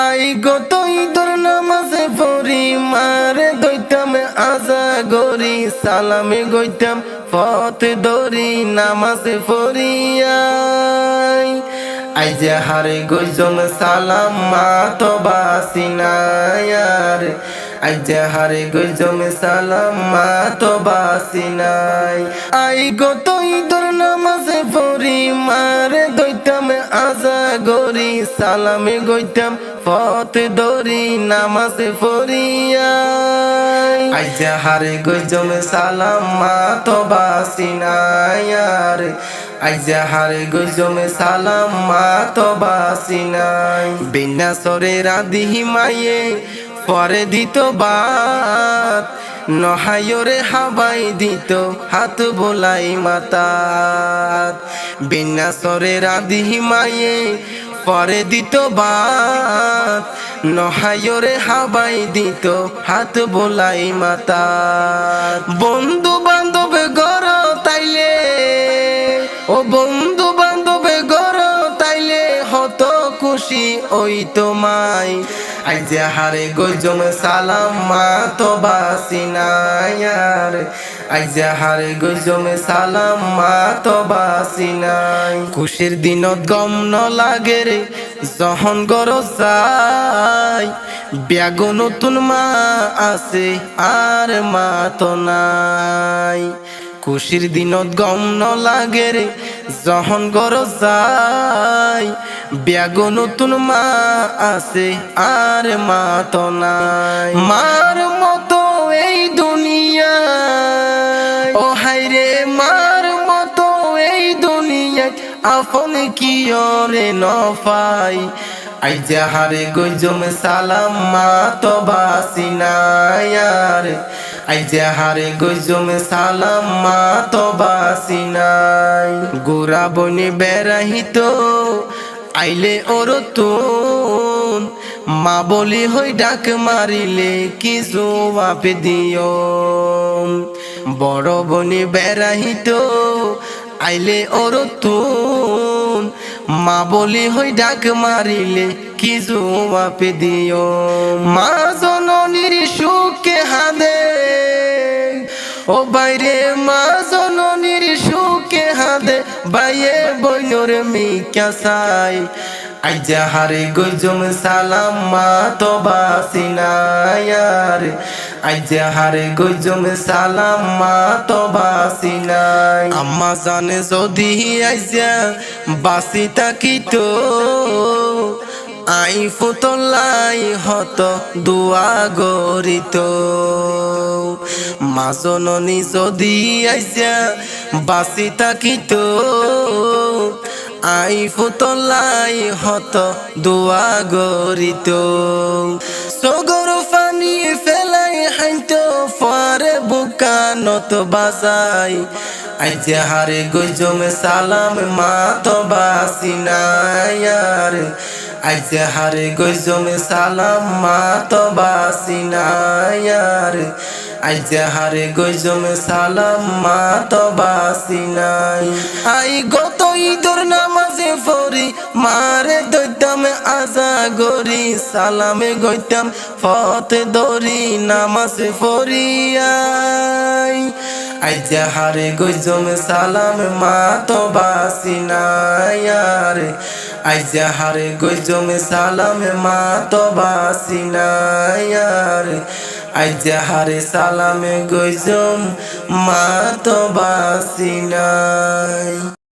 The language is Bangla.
আই গত ঈদর নামাজে পড়ি মারে দইতাম আজা গরি সালামে গইতাম পথ দরি নামাজে পড়িয়াই আই যে হারে গইজম সালাম মা তো বাসিনায়ার আই যে হারে গইজম সালাম মা তো বাসিনাই আই গত ঈদর নামাজে পড়ি মারে দইতাম আজা গরি সালামে গইতাম পথ দরি নামাজে পড়িয়াই আই যে হারে গইজম সালাম মা তো বাসিনায়ার আই যে হারে গইজম সালাম মা তো বাসিনাই বিনা সরে রাধি মায়ে পরে দিত বাত নহায়রে হাবাই দিত হাত বোলাই মাতাত বিনা সরে রাধি মায়ে পরে দিত বাত নহায়রে হাবাই দিত হাত বোলাই মাতাত বন্ধু বান্ধব গর তাইলে ও বন্ধু বান্ধব গর তাইলে হত খুশি ওই তোমায় আই যে হারে গইজম সালাম মা তো বাসিনায়ার আই যে হারে গইজম সালাম মা তো বাসিনাই খুশির দিনত গম ন লাগে রে যখন গর যাই ব্যাগ নতুন মা আছে আর মা তো নাই খুশির দিনত গম ন লাগে রে যখন গর যাই ব্যাগ নতুন মা আছে আর মা তো নাই মার মতো এই দুনিয়া ও হাইরে মার মতো এই দুনিয়ায় আপন কি ওরে ন পাই আই যে হারে গইজম সালাম মা তো বাসিনায়ার আই যে হারে গইজম সালাম মা তো বাসিনাই গোরা বনে বেড়াহিত আইলে ওর তুন মা বলি হই ডাক মারিলে কি জবাব দিও বড় বনে বেড়াহিত আইলে ওর তুন মা বলি হই ডাক মারিলে কি জবাব দিও মা জননীর সুখে হাদে ও বাইরে মা জননীর সুখে হাদে বাইয়ে বইনর মিকা চাই আই যে হারে গইজম সালাম মা তো বাসিনায়ার আই যে হারে গইজম সালাম মা তো বাসিনাই আম্মা জানে যদি আইজা বাসি থাকিত আই ফুতলাই হত দুয়া গরিত মা জননী যদি আইসা বাসি থাকিত আই ফুতলাই হত দুয়া গরিত সগর পানি ফেলাই হাইত পরে বুকানত বাজাই আই যে হারে গইজম সালাম মা তো বাসিনায়ার আই যে হারে গইজম সালাম মা তো বাসিনায়ার আই যে হারে গইজম সালাম মা তো বাসিনাই আই গত ঈদর নামাজে পড়ি মারে দইতাম আজা গরি সালামে গইতাম পথ দরি নামাজে পড়িয়াই আই যে হারে গইজম সালাম মা তো বাসিনায়ার আই যে হারে গইজম সালাম মা তো বাসিনায়ার আই যে হারে সালামে গইজম মা তো বাসিনাই।